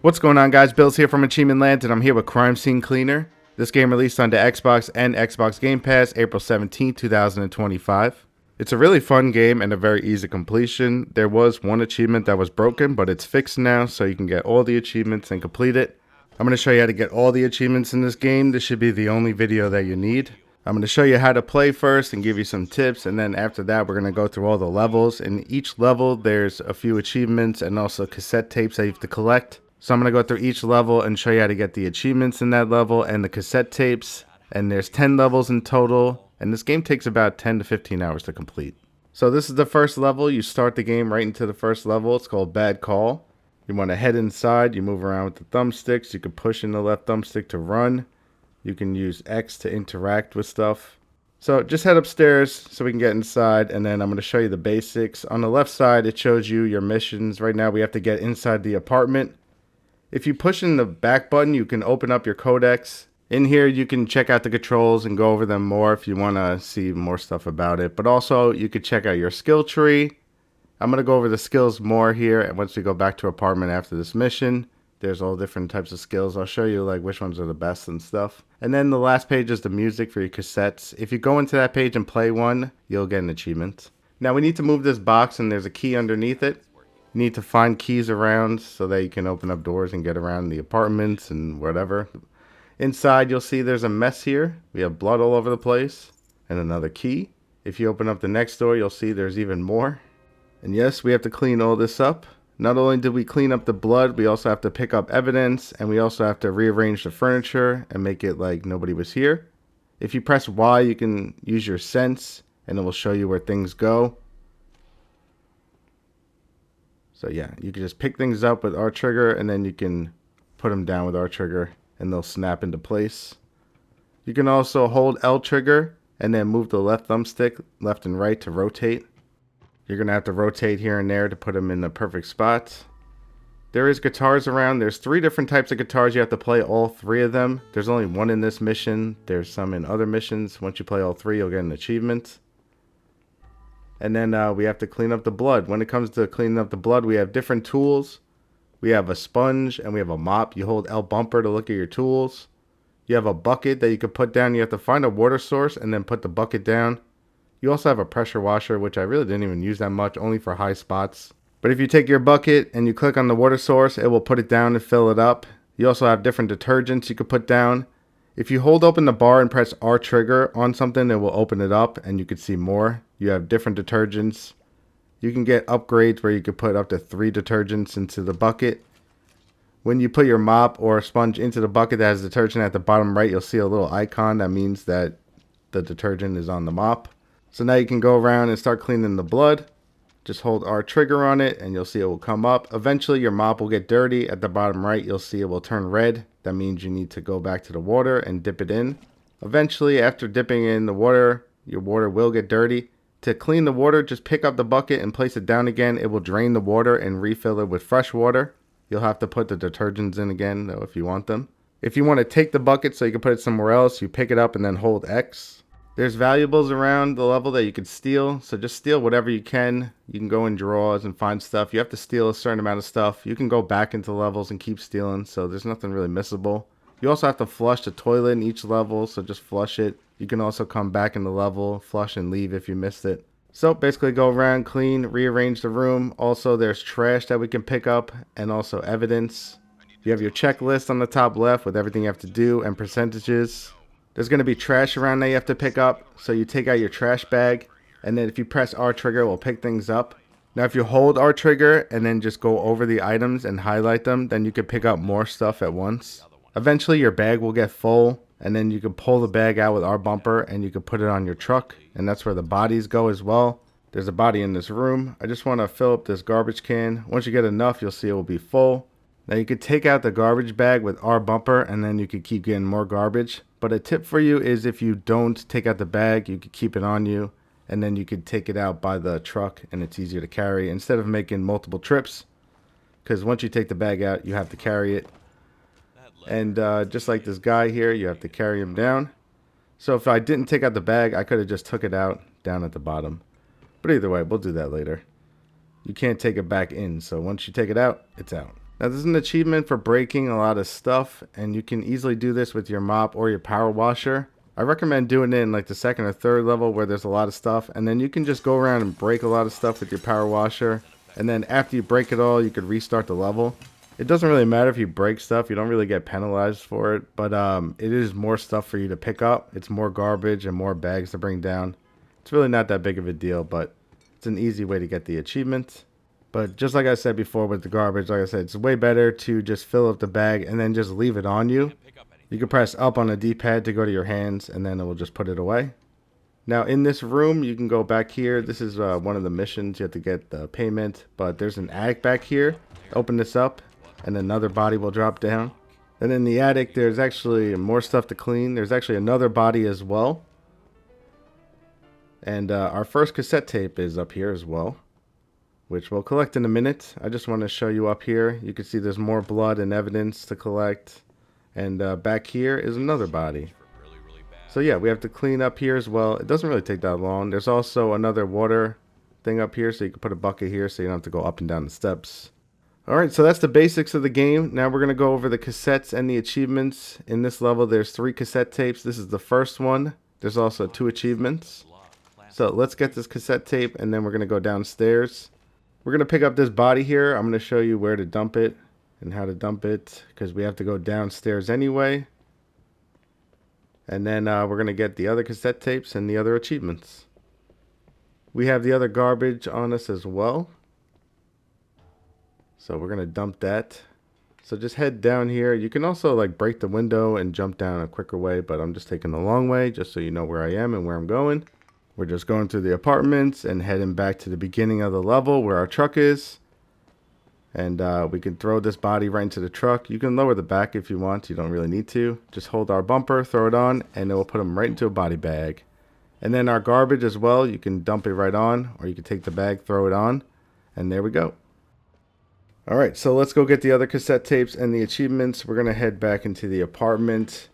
What's going on, guys? Billz here from Achievement Land, and I'm here with Crime Scene Cleaner. This game released onto Xbox and Xbox Game Pass April 17, 2025. It's a really fun game and a very easy completion. There was one achievement that was broken, but it's fixed now, so you can get all the achievements and complete it. I'm going to show you how to get all the achievements in this game. This should be the only video that you need. I'm going to show you how to play first and give you some tips, and then after that we're going to go through all the levels. In each level there's a few achievements and also cassette tapes that you have to collect. So I'm going to go through each level and show you how to get the achievements in that level and the cassette tapes. And there's 10 levels in total, and this game takes about 10 to 15 hours to complete. So this is the first level. You start the game right into the first level. It's called Bad Call. You want to head inside. You move around with the thumbsticks. You can push in the left thumbstick to run. You can use X to interact with stuff. So just head upstairs so we can get inside, and then I'm going to show you the basics. On the left side it shows you your missions. Right now we have to get inside the apartment. If you push in the back button, you can open up your codex. In here, you can check out the controls and go over them more if you want to see more stuff about it. But also, you could check out your skill tree. I'm going to go over the skills more here. And once we go back to apartment after this mission, there's all different types of skills. I'll show you like which ones are the best and stuff. And then the last page is the music for your cassettes. If you go into that page and play one, you'll get an achievement. Now we need to move this box, and there's a key underneath it. You need to find keys around so that you can open up doors and get around the apartments and whatever. Inside you'll see there's a mess here. We have blood all over the place and another key. If you open up the next door, you'll see there's even more. And yes, we have to clean all this up. Not only did we clean up the blood, we also have to pick up evidence, and we also have to rearrange the furniture and make it like nobody was here. If you press Y, you can use your sense and it will show you where things go. So yeah, you can just pick things up with R trigger, and then you can put them down with R trigger and they'll snap into place. You can also hold L trigger and then move the left thumbstick left and right to rotate. You're going to have to rotate here and there to put them in the perfect spots. There is guitars around. There's 3 different types of guitars. You have to play all 3 of them. There's only one in this mission. There's some in other missions. Once you play all 3, you'll get an achievement. And then we have to clean up the blood. When it comes to cleaning up the blood, we have different tools. We have a sponge and we have a mop. You hold L bumper to look at your tools. You have a bucket that you can put down. You have to find a water source and then put the bucket down. You also have a pressure washer, which I really didn't even use that much, only for high spots. But if you take your bucket and you click on the water source, it will put it down and fill it up. You also have different detergents you could put down. If you hold open the bar and press R trigger on something, it will open it up and you can see more. You have different detergents. You can get upgrades where you could put up to 3 detergents into the bucket. When you put your mop or sponge into the bucket that has detergent at the bottom right, you'll see a little icon that means that the detergent is on the mop. So now you can go around and start cleaning the blood. Just hold R trigger on it and you'll see it will come up. Eventually your mop will get dirty. At the bottom right, you'll see it will turn red. That means you need to go back to the water and dip it in. Eventually, after dipping in the water, your water will get dirty. To clean the water, just pick up the bucket and place it down again. It will drain the water and refill it with fresh water. You'll have to put the detergents in again, though, if you want them. If you want to take the bucket so you can put it somewhere else, you pick it up and then hold X. There's valuables around the level that you can steal, so just steal whatever you can. You can go in drawers and find stuff. You have to steal a certain amount of stuff. You can go back into levels and keep stealing, so there's nothing really missable. You also have to flush the toilet in each level, so just flush it. You can also come back in the level, flush and leave if you missed it. So basically go around, clean, rearrange the room. Also there's trash that we can pick up and also evidence. You have your checklist on the top left with everything you have to do and percentages. There's going to be trash around that you have to pick up. So you take out your trash bag, and then if you press R trigger, it will pick things up. Now if you hold R trigger and then just go over the items and highlight them, then you can pick up more stuff at once. Eventually your bag will get full, and then you can pull the bag out with R bumper and you can put it on your truck, and that's where the bodies go as well. There's a body in this room. I just want to fill up this garbage can. Once you get enough, you'll see it will be full. Now you could take out the garbage bag with R bumper and then you could keep getting more garbage. But a tip for you is if you don't take out the bag, you could keep it on you and then you could take it out by the truck and it's easier to carry instead of making multiple trips. Because once you take the bag out, you have to carry it. And just like this guy here, you have to carry him down. So if I didn't take out the bag, I could have just took it out down at the bottom. But either way, we'll do that later. You can't take it back in, so once you take it out, it's out. Now this is an achievement for breaking a lot of stuff, and you can easily do this with your mop or your power washer. I recommend doing it in like the second or third level where there's a lot of stuff, and then you can just go around and break a lot of stuff with your power washer, and then after you break it all, you could restart the level. It doesn't really matter if you break stuff, you don't really get penalized for it, but it is more stuff for you to pick up. It's more garbage and more bags to bring down. It's really not that big of a deal, but it's an easy way to get the achievement. But just like I said before with the garbage, like I said, it's way better to just fill up the bag and then just leave it on you. You can press up on the D-pad to go to your hands, and then it will just put it away. Now in this room, you can go back here. This is one of the missions. You have to get the payment, but there's an attic back here. Open this up, and another body will drop down. And in the attic, there's actually more stuff to clean. There's actually another body as well. And our first cassette tape is up here as well, which we'll collect in a minute. I just want to show you up here. You can see there's more blood and evidence to collect. And back here is another body. So yeah, we have to clean up here as well. It doesn't really take that long. There's also another water thing up here, so you can put a bucket here so you don't have to go up and down the steps. Alright, so that's the basics of the game. Now we're going to go over the cassettes and the achievements. In this level, there's 3 cassette tapes. This is the first one. There's also 2 achievements. So let's get this cassette tape, and then we're going to go downstairs. We're going to pick up this body here. I'm going to show you where to dump it and how to dump it, because we have to go downstairs anyway. And then we're going to get the other cassette tapes and the other achievements. We have the other garbage on us as well, so we're going to dump that. So just head down here. You can also like break the window and jump down a quicker way, but I'm just taking the long way just so you know where I am and where I'm going. We're just going through the apartments and heading back to the beginning of the level where our truck is. And we can throw this body right into the truck. You can lower the back if you want. You don't really need to. Just hold our bumper, throw it on, and it will put them right into a body bag. And then our garbage as well, you can dump it right on, or you can take the bag, throw it on, and there we go. Alright, so let's go get the other cassette tapes and the achievements. We're going to head back into the apartment.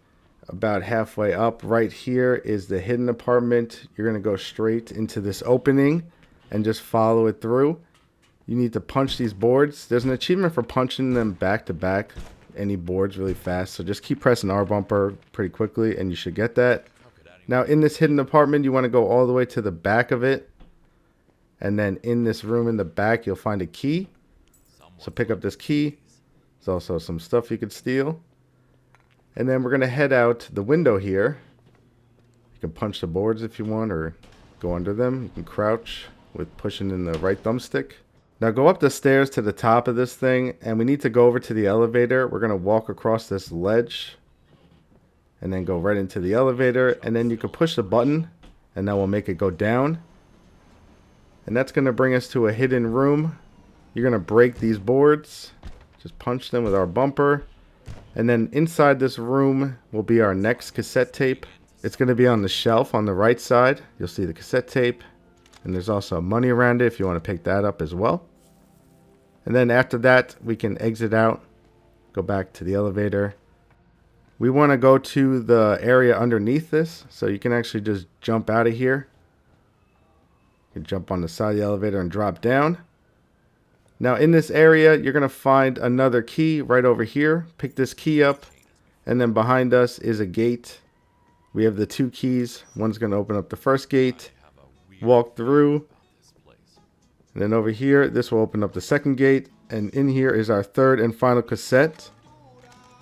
About halfway up right here is the hidden apartment. You're going to go straight into this opening and just follow it through. You need to punch these boards. There's an achievement for punching them back to back, any boards really fast. So just keep pressing R bumper pretty quickly and you should get that. Now in this hidden apartment, you want to go all the way to the back of it. And then in this room in the back, you'll find a key. So pick up this key. There's also some stuff you could steal. And then we're going to head out the window here. You can punch the boards if you want, or go under them. You can crouch with pushing in the right thumbstick. Now go up the stairs to the top of this thing, and we need to go over to the elevator. We're going to walk across this ledge and then go right into the elevator, and then you can push the button and that will make it go down. And that's going to bring us to a hidden room. You're going to break these boards. Just punch them with our bumper. And then inside this room will be our next cassette tape. It's going to be on the shelf on the right side. You'll see the cassette tape. And there's also money around it if you want to pick that up as well. And then after that, we can exit out, go back to the elevator. We want to go to the area underneath this, so you can actually just jump out of here. You can jump on the side of the elevator and drop down. Now in this area, you're going to find another key right over here. Pick this key up, and then behind us is a gate. We have the 2 keys. One's going to open up the first gate. Walk through, and then over here this will open up the second gate, and in here is our third and final cassette.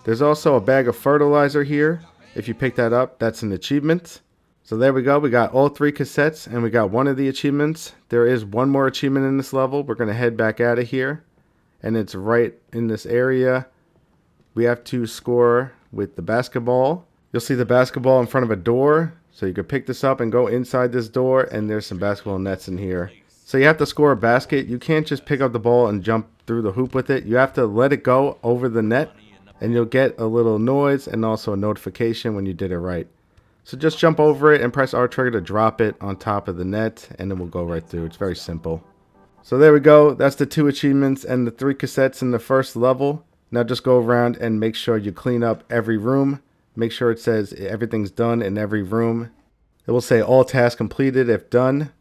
There's also a bag of fertilizer here. If you pick that up, that's an achievement. So there we go, we got all 3 cassettes and we got one of the achievements. There is one more achievement in this level. We're going to head back out of here, and it's right in this area. We have to score with the basketball. You'll see the basketball in front of a door. So you could pick this up and go inside this door, and there's some basketball nets in here. So you have to score a basket. You can't just pick up the ball and jump through the hoop with it. You have to let it go over the net, and you'll get a little noise and also a notification when you did it right. So just jump over it and press R trigger to drop it on top of the net, and it will go right through. It's very simple. So there we go. That's the 2 achievements and the 3 cassettes in the first level. Now just go around and make sure you clean up every room. Make sure it says everything's done in every room. It will say all tasks completed if done.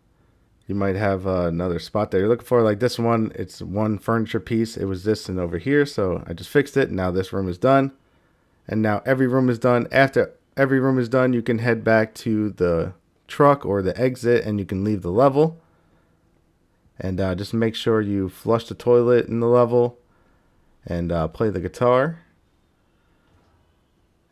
You might have another spot that you're looking for. Like this one, it's one furniture piece. It was this and over here, so I just fixed it. Now this room is done. And now every room is done. After every room is done, you can head back to the truck or the exit and you can leave the level. And just make sure you flush the toilet in the level and play the guitar.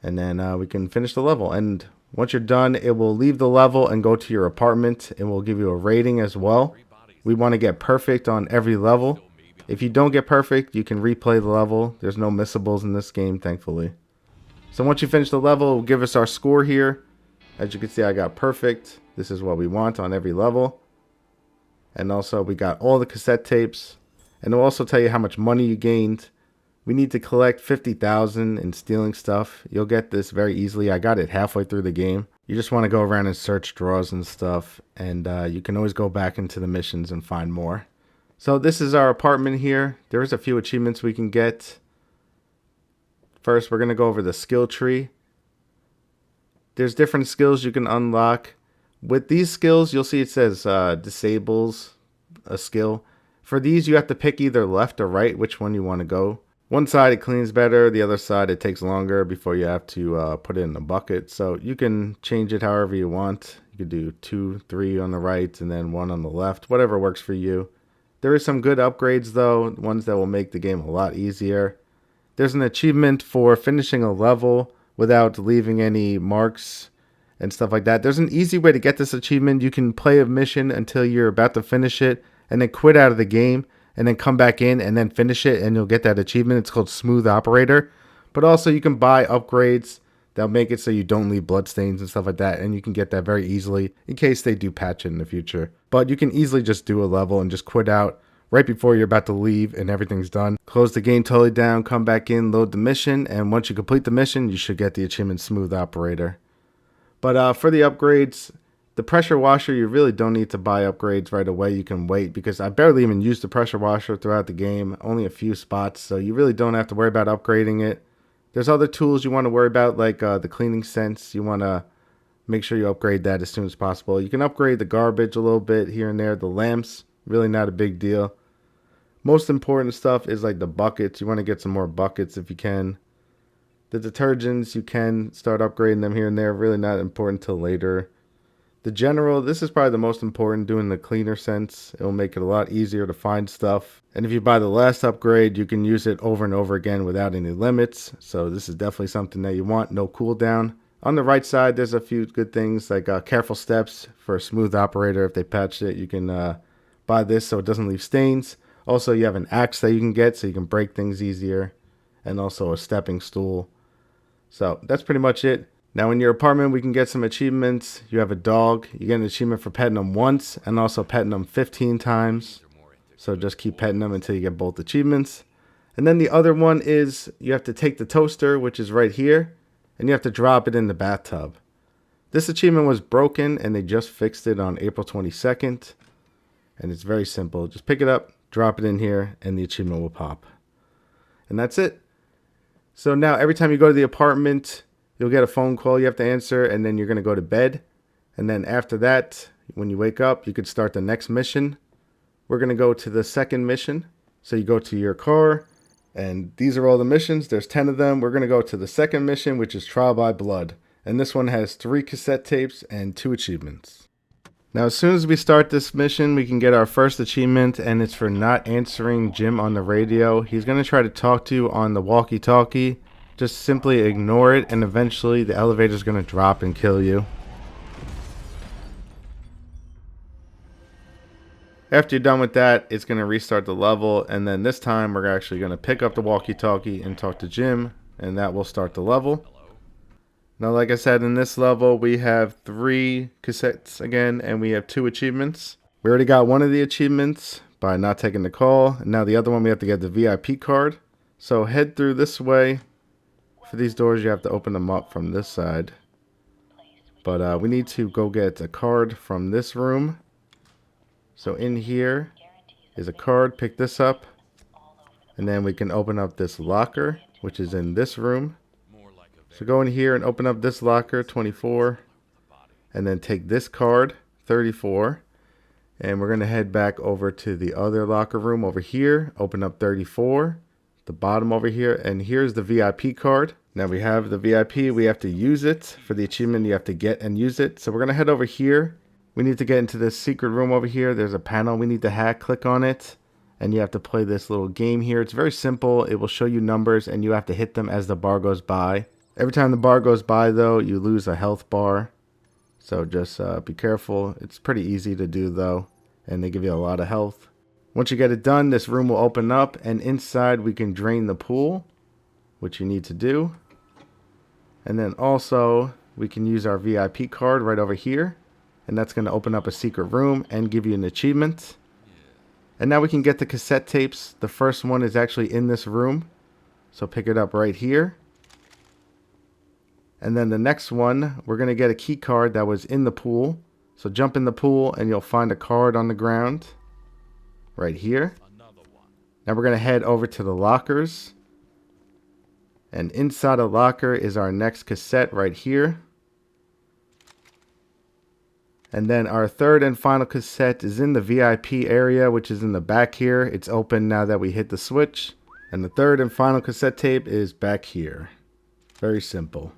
And then we can finish the level. And once you're done, it will leave the level and go to your apartment. It will give you a rating as well. We want to get perfect on every level. If you don't get perfect, you can replay the level. There's no missables in this game, thankfully. So once you finish the level, it will give us our score here. As you can see, I got perfect. This is what we want on every level. And also, we got all the cassette tapes. And it will also tell you how much money you gained. We need to collect 50,000 in stealing stuff. You'll get this very easily. I got it halfway through the game. You just want to go around and search drawers and stuff. And you can always go back into the missions and find more. So this is our apartment here. There's a few achievements we can get. First, we're going to go over the skill tree. There's different skills you can unlock. With these skills, you'll see it says disables a skill. For these, you have to pick either left or right, which one you want to go. One side, it cleans better. The other side, it takes longer before you have to put it in a bucket. So you can change it however you want. You could do 2, 3 on the right, and then 1 on the left. Whatever works for you. There is some good upgrades, though. Ones that will make the game a lot easier. There's an achievement for finishing a level without leaving any marks and stuff like that. There's an easy way to get this achievement. You can play a mission until you're about to finish it and then quit out of the game and then come back in and then finish it and you'll get that achievement. It's called Smooth Operator. But also you can buy upgrades that'll make it so you don't leave bloodstains and stuff like that, and you can get that very easily in case they do patch it in the future. But you can easily just do a level and just quit out right before you're about to leave and everything's done. Close the game totally down, come back in, load the mission, and once you complete the mission, you should get the achievement Smooth Operator. But for the upgrades, the pressure washer, you really don't need to buy upgrades right away. You can wait because I barely even used the pressure washer throughout the game, only a few spots, so you really don't have to worry about upgrading it. There's other tools you want to worry about, like the cleaning sense. You want to make sure you upgrade that as soon as possible. You can upgrade the garbage a little bit here and there. The lamps, really not a big deal. Most important stuff is like the buckets. You want to get some more buckets if you can. The detergents, you can start upgrading them here and there. Really not important till later. The general, this is probably the most important, doing the cleaner sense. It will make it a lot easier to find stuff. And if you buy the last upgrade, you can use it over and over again without any limits. So this is definitely something that you want. No cooldown. On the right side, there's a few good things like careful steps for a Smooth Operator. If they patched it, you can buy this so it doesn't leave stains. Also, you have an axe that you can get so you can break things easier. And also a stepping stool. So that's pretty much it. Now in your apartment, we can get some achievements. You have a dog. You get an achievement for petting them once and also petting them 15 times. So just keep petting them until you get both achievements. And then the other one is you have to take the toaster, which is right here, and you have to drop it in the bathtub. This achievement was broken and they just fixed it on April 22nd. And it's very simple. Just pick it up, drop it in here, and the achievement will pop. And that's it. So now every time you go to the apartment, you'll get a phone call you have to answer, and then you're going to go to bed. And then after that, when you wake up, you could start the next mission. We're going to go to the second mission. So you go to your car, and these are all the missions. There's 10 of them. We're going to go to the second mission, which is Trial by Blood. And this one has 3 cassette tapes and 2 achievements. Now, as soon as we start this mission, we can get our first achievement, and it's for not answering Jim on the radio. He's going to try to talk to you on the walkie-talkie. Just simply ignore it, and eventually the elevator is going to drop and kill you. After you're done with that, it's going to restart the level, and then this time we're actually going to pick up the walkie-talkie and talk to Jim, and that will start the level. Now, like I said, in this level, we have 3 cassettes again, and we have 2 achievements. We already got one of the achievements by not taking the call, and now the other one we have to get the VIP card. So head through this way. For these doors, you have to open them up from this side. But we need to go get a card from this room. So in here is a card. Pick this up. And then we can open up this locker, which is in this room. So go in here and open up this locker, 24. And then take this card, 34. And we're going to head back over to the other locker room over here. Open up 34, the bottom over here. And here's the VIP card. Now we have the VIP. We have to use it. For the achievement, you have to get and use it. So we're going to head over here. We need to get into this secret room over here. There's a panel we need to hack. Click on it. And you have to play this little game here. It's very simple. It will show you numbers and you have to hit them as the bar goes by. Every time the bar goes by, though, you lose a health bar. So just be careful. It's pretty easy to do, though. And they give you a lot of health. Once you get it done, this room will open up. And inside, we can drain the pool, which you need to do. And then also, we can use our VIP card right over here. And that's going to open up a secret room and give you an achievement. And now we can get the cassette tapes. The first one is actually in this room. So pick it up right here. And then the next one, we're going to get a key card that was in the pool. So jump in the pool and you'll find a card on the ground right here. Now we're going to head over to the lockers. And inside a locker is our next cassette right here. And then our third and final cassette is in the VIP area, which is in the back here. It's open now that we hit the switch. And the third and final cassette tape is back here. Very simple.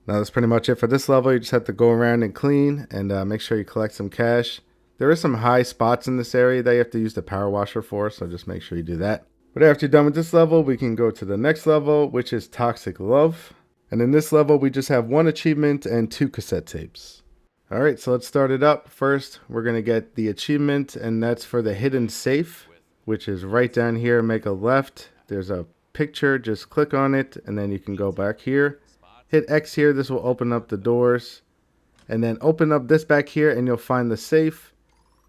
Now that's pretty much it for this level. You just have to go around and clean and make sure you collect some cash. There are some high spots in this area that you have to use the power washer for, so just make sure you do that. But after you're done with this level, we can go to the next level, which is Toxic Love. And in this level, we just have one achievement and 2 cassette tapes. Alright, so let's start it up. First, we're going to get the achievement, and that's for the hidden safe, which is right down here. Make a left. There's a picture. Just click on it, and then you can go back here. Hit X here. This will open up the doors. And then open up this back here, and you'll find the safe.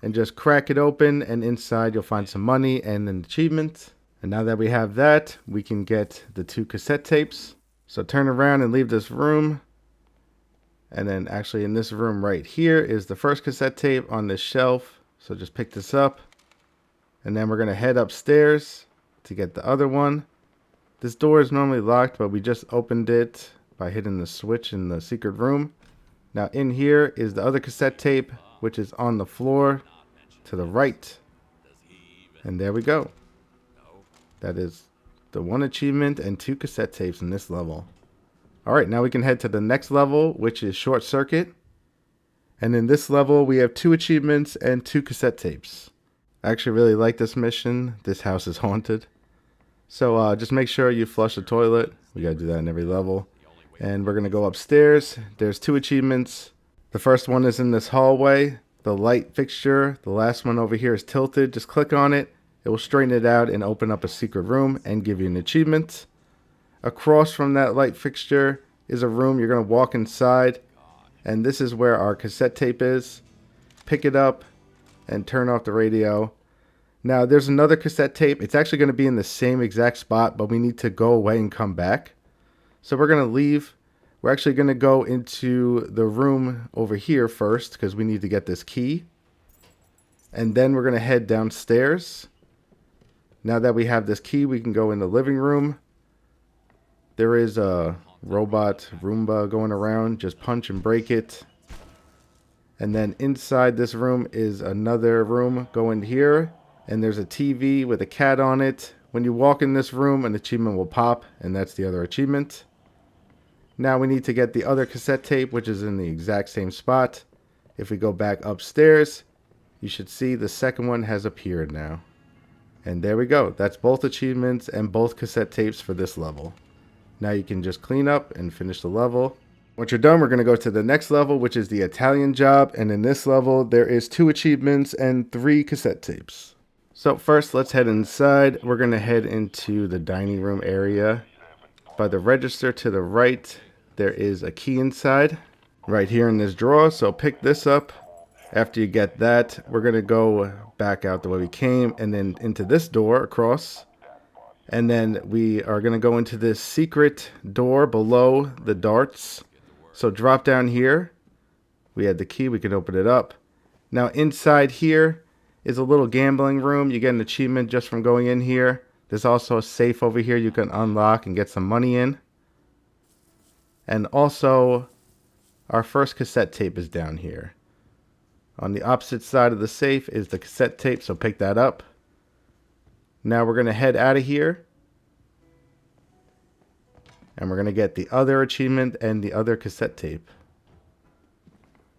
And just crack it open, and inside you'll find some money and an achievement. And now that we have that, we can get the 2 cassette tapes. So turn around and leave this room. And then actually in this room right here is the first cassette tape on this shelf. So just pick this up. And then we're going to head upstairs to get the other one. This door is normally locked, but we just opened it by hitting the switch in the secret room. Now in here is the other cassette tape, which is on the floor to the right. And there we go. That is the 1 achievement and 2 cassette tapes in this level. Alright, now we can head to the next level, which is Short Circuit. And in this level, we have 2 achievements and 2 cassette tapes. I actually really like this mission. This house is haunted. So just make sure you flush the toilet. We gotta do that in every level. And we're gonna go upstairs. There's 2 achievements. The first one is in this hallway. The light fixture. The last one over here is tilted. Just click on it. It will straighten it out and open up a secret room and give you an achievement. Across from that light fixture is a room. You're going to walk inside, and this is where our cassette tape is. Pick it up and turn off the radio. Now there's another cassette tape. It's actually going to be in the same exact spot, but we need to go away and come back. So we're going to leave. We're actually going to go into the room over here first because we need to get this key. And then we're going to head downstairs. Now that we have this key, we can go in the living room. There is a robot Roomba going around. Just punch and break it. And then inside this room is another room. Go in here. And there's a TV with a cat on it. When you walk in this room, an achievement will pop. And that's the other achievement. Now we need to get the other cassette tape, which is in the exact same spot. If we go back upstairs, you should see the second one has appeared now. And there we go. That's both achievements and both cassette tapes for this level. Now you can just clean up and finish the level. Once you're done, we're going to go to the next level, which is the Italian job. And in this level, there is 2 achievements and 3 cassette tapes. So first, let's head inside. We're going to head into the dining room area. By the register to the right, there is a key inside. Right here in this drawer. So pick this up. After you get that, we're going to go back out the way we came and then into this door across. And then we are going to go into this secret door below the darts. So drop down here. We had the key. We can open it up. Now inside here is a little gambling room. You get an achievement just from going in here. There's also a safe over here you can unlock and get some money in. And also our first cassette tape is down here. On the opposite side of the safe is the cassette tape, so pick that up. Now we're going to head out of here. And we're going to get the other achievement and the other cassette tape.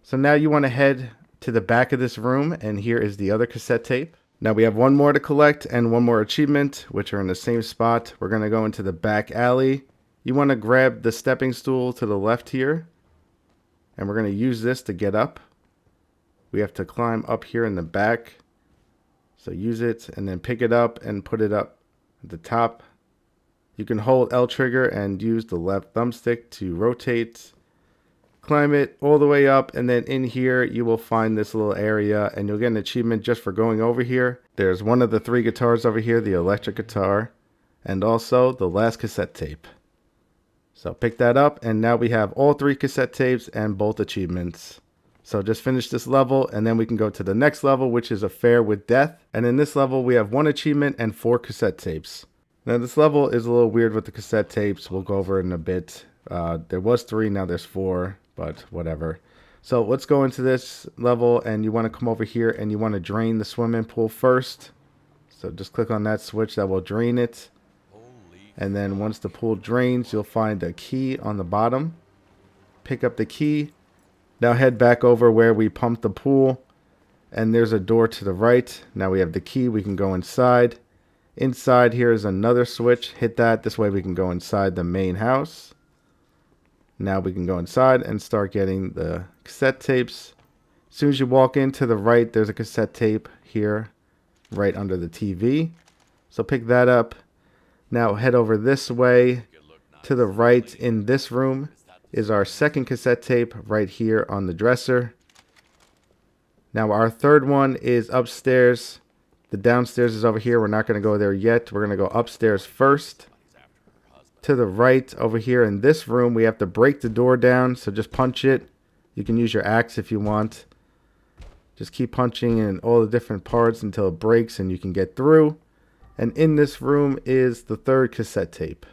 So now you want to head to the back of this room, and here is the other cassette tape. Now we have one more to collect and one more achievement, which are in the same spot. We're going to go into the back alley. You want to grab the stepping stool to the left here, and we're going to use this to get up. We have to climb up here in the back. So use it and then pick it up and put it up at the top. You can hold L trigger and use the left thumbstick to rotate. Climb it all the way up, and then in here you will find this little area, and you'll get an achievement just for going over here. There's one of the 3 guitars over here, the electric guitar, and also the last cassette tape. So pick that up, and now we have all 3 cassette tapes and both achievements. So just finish this level, and then we can go to the next level, which is Affair with Death. And in this level, we have 1 achievement and 4 cassette tapes. Now this level is a little weird with the cassette tapes. We'll go over it in a bit. There was 3, now there's 4, but whatever. So let's go into this level, and you want to come over here and you want to drain the swimming pool first. So just click on that switch that will drain it. And then once the pool drains, you'll find a key on the bottom. Pick up the key. Now head back over where we pumped the pool, and there's a door to the right. Now we have the key, we can go inside. Inside here is another switch, hit that, this way we can go inside the main house. Now we can go inside and start getting the cassette tapes. As soon as you walk in to the right, there's a cassette tape here, right under the TV. So pick that up. Now head over this way. To the right in this room is our second cassette tape right here on the dresser. Now our third one is upstairs. The downstairs is over here. We're not going to go there yet. We're going to go upstairs first. To the right over here in this room, we have to break the door down. So just punch it. You can use your axe if you want. Just keep punching in all the different parts until it breaks and you can get through. And in this room is the third cassette tape.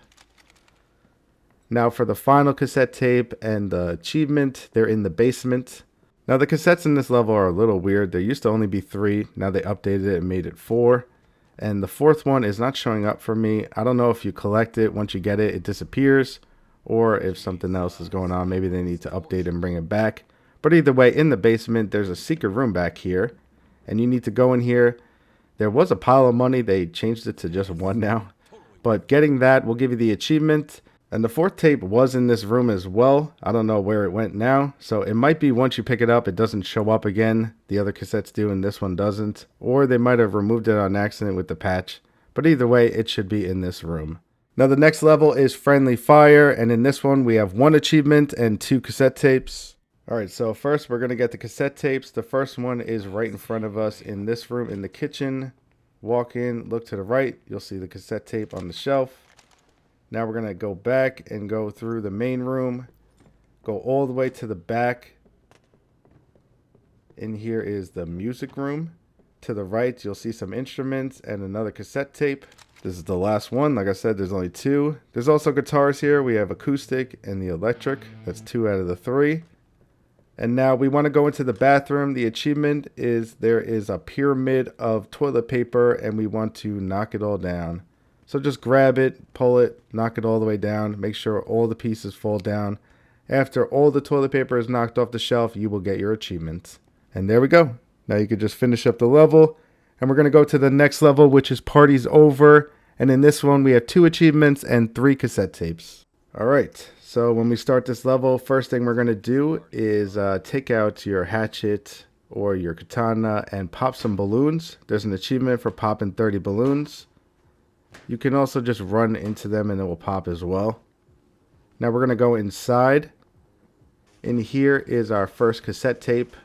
Now for the final cassette tape and the achievement, they're in the basement. Now the cassettes in this level are a little weird. There used to only be 3. Now they updated it and made it 4. And the 4th one is not showing up for me. I don't know if you collect it. Once you get it, it disappears. Or if something else is going on, maybe they need to update and bring it back. But either way, in the basement, there's a secret room back here. And you need to go in here. There was a pile of money. They changed it to just 1 now. But getting that will give you the achievement. And the 4th tape was in this room as well. I don't know where it went now. So it might be once you pick it up, it doesn't show up again. The other cassettes do and this one doesn't. Or they might have removed it on accident with the patch. But either way, it should be in this room. Now the next level is Friendly Fire. And in this one, we have 1 achievement and 2 cassette tapes. Alright, so first we're going to get the cassette tapes. The first one is right in front of us in this room in the kitchen. Walk in, look to the right. You'll see the cassette tape on the shelf. Now we're going to go back and go through the main room. Go all the way to the back. In here is the music room. To the right, you'll see some instruments and another cassette tape. This is the last one. Like I said, there's only 2. There's also guitars here. We have acoustic and the electric. That's 2 out of the 3. And now we want to go into the bathroom. The achievement is there is a pyramid of toilet paper and we want to knock it all down. So just grab it, pull it, knock it all the way down. Make sure all the pieces fall down. After all the toilet paper is knocked off the shelf, you will get your achievement. And there we go. Now you can just finish up the level. And we're going to go to the next level, which is Party's Over. And in this one, we have 2 achievements and 3 cassette tapes. Alright, so when we start this level, first thing we're going to do is take out your hatchet or your katana and pop some balloons. There's an achievement for popping 30 balloons. You can also just run into them and it will pop as well. Now we're going to go inside. In here is our first cassette tape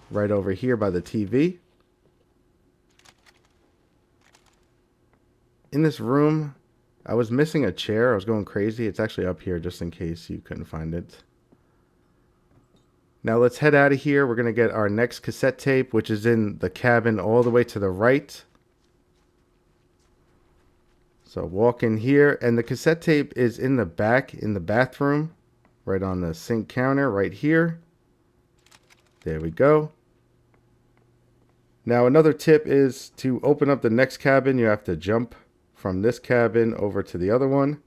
right over here by the TV. In this room, I was missing a chair. I was going crazy. It's actually up here just in case you couldn't find it. Now let's head out of here. We're going to get our next cassette tape, which is in the cabin all the way to the right. So walk in here, and the cassette tape is in the back in the bathroom, right on the sink counter right here. There we go. Now another tip is to open up the next cabin, you have to jump from this cabin over to the other one,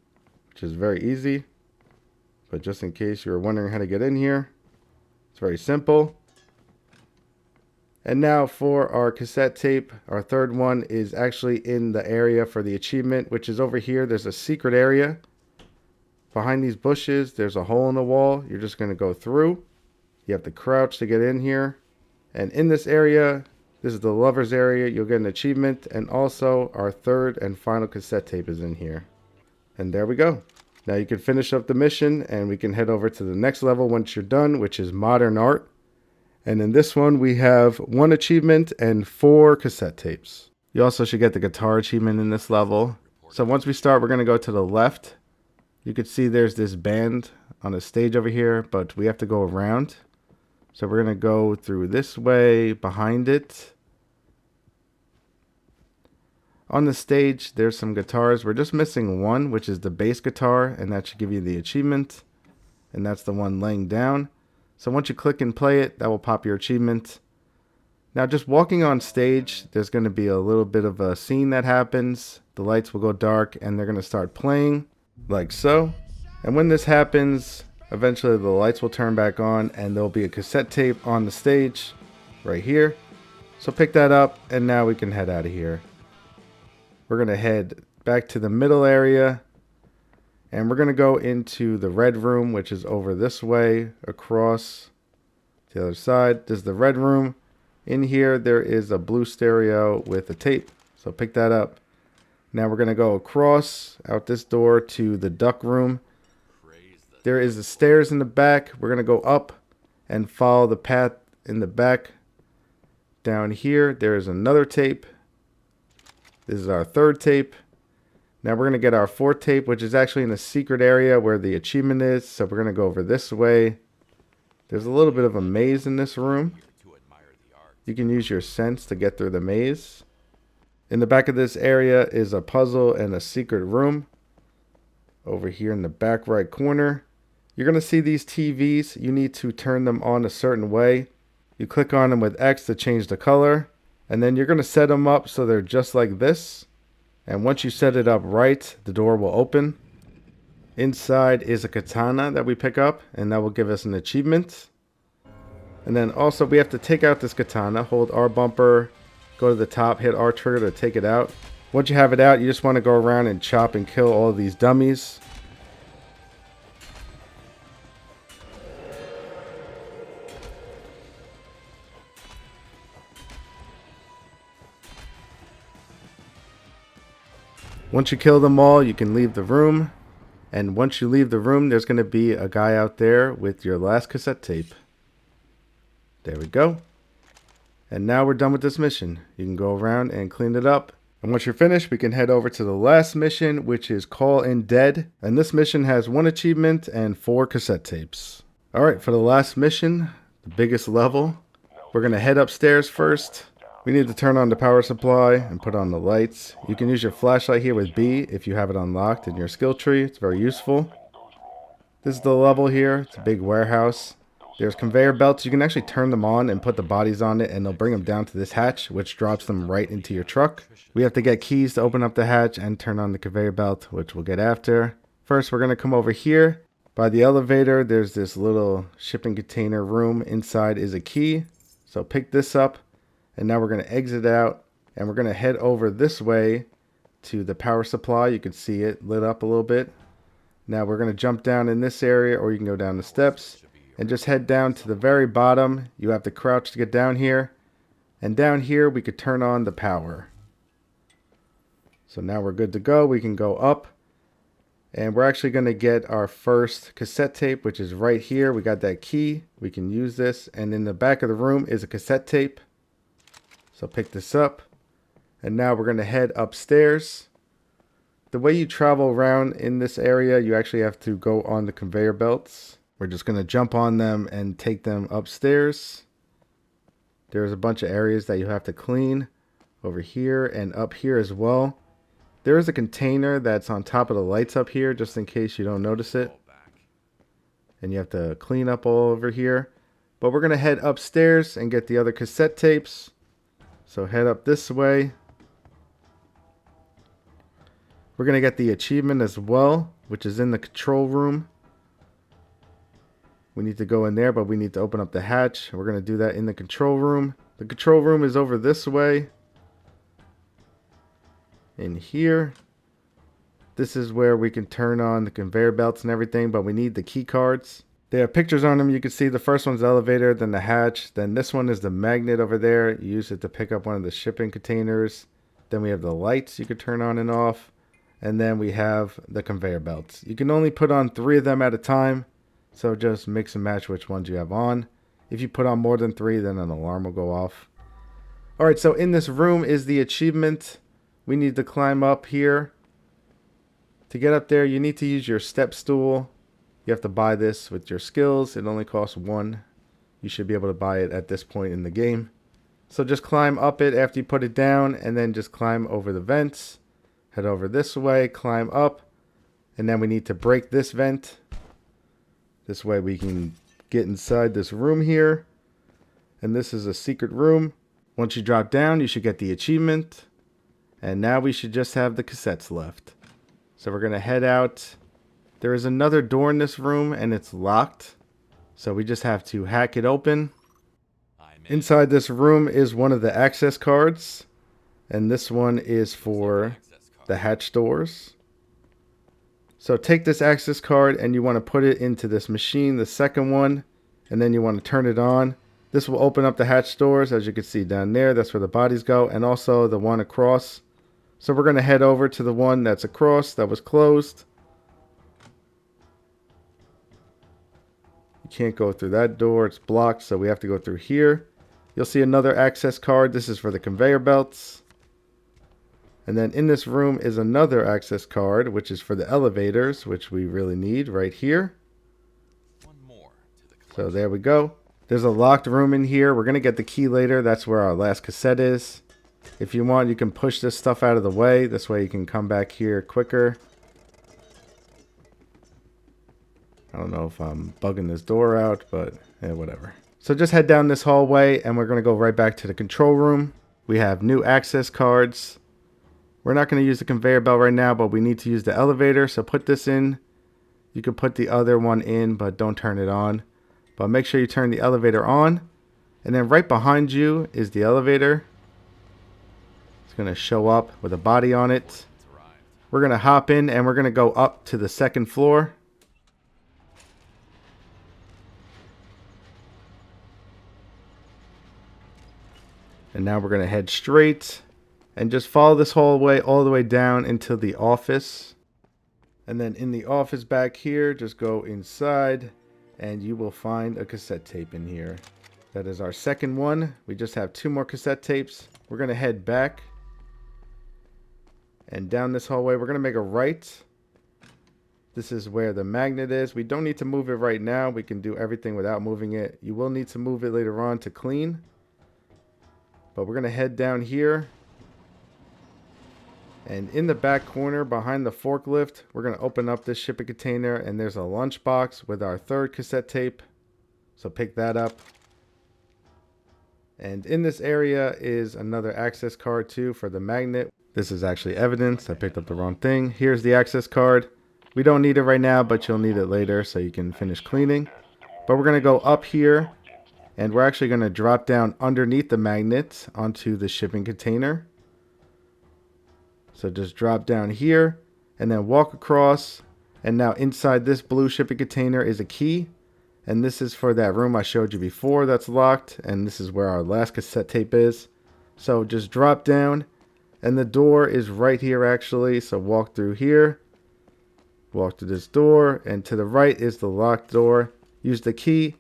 which is very easy. But just in case you're wondering how to get in here, it's very simple. And now for our cassette tape, our third one is actually in the area for the achievement, which is over here. There's a secret area. Behind these bushes, there's a hole in the wall. You're just going to go through. You have to crouch to get in here. And in this area, this is the lover's area. You'll get an achievement. And also our third and final cassette tape is in here. And there we go. Now you can finish up the mission and we can head over to the next level once you're done, which is modern art. And in this one, we have 1 achievement and 4 cassette tapes. You also should get the guitar achievement in this level. So once we start, we're going to go to the left. You can see there's this band on a stage over here, but we have to go around. So we're going to go through this way, behind it. On the stage, there's some guitars. We're just missing one, which is the bass guitar, and that should give you the achievement. And that's the one laying down. So once you click and play it, that will pop your achievement. Now just walking on stage, there's going to be a little bit of a scene that happens. The lights will go dark and they're going to start playing like so. And when this happens, eventually the lights will turn back on and there'll be a cassette tape on the stage right here. So pick that up and now we can head out of here. We're going to head back to the middle area. And we're going to go into the red room, which is over this way, across the other side. This is the red room. In here, there is a blue stereo with a tape. So pick that up. Now we're going to go across out this door to the duck room. There is the stairs in the back. We're going to go up and follow the path in the back. Down here, there is another tape. This is our third tape. Now we're going to get our 4th tape, which is actually in the secret area where the achievement is. So we're going to go over this way. There's a little bit of a maze in this room. You can use your sense to get through the maze. In the back of this area is a puzzle and a secret room. Over here in the back right corner. You're going to see these TVs. You need to turn them on a certain way. You click on them with X to change the color. And then you're going to set them up so they're just like this. And once you set it up right, the door will open. Inside is a katana that we pick up, and that will give us an achievement. And then also we have to take out this katana, hold R bumper, go to the top, hit R trigger to take it out. Once you have it out, you just want to go around and chop and kill all of these dummies. Once you kill them all, you can leave the room. And once you leave the room, there's going to be a guy out there with your last cassette tape. There we go. And now we're done with this mission. You can go around and clean it up. And once you're finished, we can head over to the last mission, which is Call in Dead. And this mission has 1 achievement and 4 cassette tapes. Alright, for the last mission, the biggest level, we're going to head upstairs first. We need to turn on the power supply and put on the lights. You can use your flashlight here with B if you have it unlocked in your skill tree. It's very useful. This is the level here. It's a big warehouse. There's conveyor belts. You can actually turn them on and put the bodies on it and they'll bring them down to this hatch, which drops them right into your truck. We have to get keys to open up the hatch and turn on the conveyor belt, which we'll get after. First, we're going to come over here. By the elevator, there's this little shipping container room. Inside is a key. So pick this up. And now we're going to exit out and we're going to head over this way to the power supply. You can see it lit up a little bit. Now we're going to jump down in this area, or you can go down the steps and just head down to the very bottom. You have to crouch to get down here. And down here we could turn on the power. So now we're good to go. We can go up. And we're actually going to get our first cassette tape, which is right here. We got that key. We can use this. And in the back of the room is a cassette tape. So pick this up. And now we're going to head upstairs. The way you travel around in this area, you actually have to go on the conveyor belts. We're just going to jump on them and take them upstairs. There's a bunch of areas that you have to clean over here and up here as well. There is a container that's on top of the lights up here, just in case you don't notice it. And you have to clean up all over here. But we're going to head upstairs and get the other cassette tapes. So head up this way. We're going to get the achievement as well, which is in the control room. We need to go in there, but we need to open up the hatch. We're going to do that in the control room. The control room is over this way. In here. This is where we can turn on the conveyor belts and everything, but we need the key cards. They have pictures on them. You can see the first one's the elevator, then the hatch. Then this one is the magnet over there. You use it to pick up one of the shipping containers. Then we have the lights you could turn on and off. And then we have the conveyor belts. You can only put on 3 of them at a time. So just mix and match which ones you have on. If you put on more than 3, then an alarm will go off. Alright, so in this room is the achievement. We need to climb up here. To get up there, you need to use your step stool. You have to buy this with your skills. It only costs 1. You should be able to buy it at this point in the game. So just climb up it after you put it down, and then just climb over the vents. Head over this way, climb up, and then we need to break this vent. This way we can get inside this room here. And this is a secret room. Once you drop down, you should get the achievement. And now we should just have the cassettes left. So we're going to head out. There is another door in this room and it's locked. So we just have to hack it open. Inside this room is one of the access cards. And this one is for the hatch doors. So take this access card and you want to put it into this machine, the second one, and then you want to turn it on. This will open up the hatch doors, as you can see down there. That's where the bodies go, and also the one across. So we're going to head over to the one that's across that was closed. You can't go through that door, it's blocked, so we have to go through here. You'll see another access card. This is for the conveyor belts. And then in this room is another access card, which is for the elevators, which we really need right here. So there we go. There's a locked room in here. We're going to get the key later. That's where our last cassette is. If you want, you can push this stuff out of the way. This way you can come back here quicker. I don't know if I'm bugging this door out, but whatever. So just head down this hallway and we're going to go right back to the control room. We have new access cards. We're not going to use the conveyor belt right now, but we need to use the elevator. So put this in. You can put the other one in, but don't turn it on. But make sure you turn the elevator on. And then right behind you is the elevator. It's going to show up with a body on it. We're going to hop in and we're going to go up to the second floor. And now we're going to head straight and just follow this hallway all the way down into the office. And then in the office back here, just go inside and you will find a cassette tape in here. That is our second one. We just have 2 more cassette tapes. We're going to head back and down this hallway. We're going to make a right. This is where the magnet is. We don't need to move it right now. We can do everything without moving it. You will need to move it later on to clean. But we're going to head down here. And in the back corner behind the forklift, we're going to open up this shipping container. And there's a lunchbox with our 3rd cassette tape. So pick that up. And in this area is another access card too for the magnet. This is actually evidence. I picked up the wrong thing. Here's the access card. We don't need it right now, but you'll need it later so you can finish cleaning. But we're going to go up here. And we're actually going to drop down underneath the magnet onto the shipping container. So just drop down here and then walk across. And now inside this blue shipping container is a key. And this is for that room I showed you before that's locked. And this is where our last cassette tape is. So just drop down. And the door is right here actually. So walk through here. Walk to this door. And to the right is the locked door. Use the key.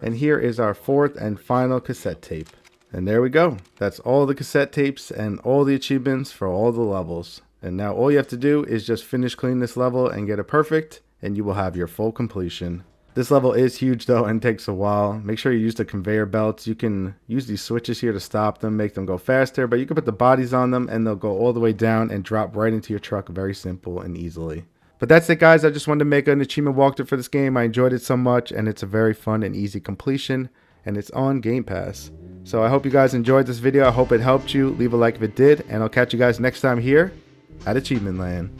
And here is our 4th and final cassette tape. And there we go. That's all the cassette tapes and all the achievements for all the levels. And now all you have to do is just finish cleaning this level and get it perfect. And you will have your full completion. This level is huge though and takes a while. Make sure you use the conveyor belts. You can use these switches here to stop them, make them go faster. But you can put the bodies on them and they'll go all the way down and drop right into your truck very simple and easily. But that's it guys, I just wanted to make an achievement walkthrough for this game. I enjoyed it so much and it's a very fun and easy completion and it's on Game Pass. So I hope you guys enjoyed this video. I hope it helped you. Leave a like if it did, and I'll catch you guys next time here at Achievement Land.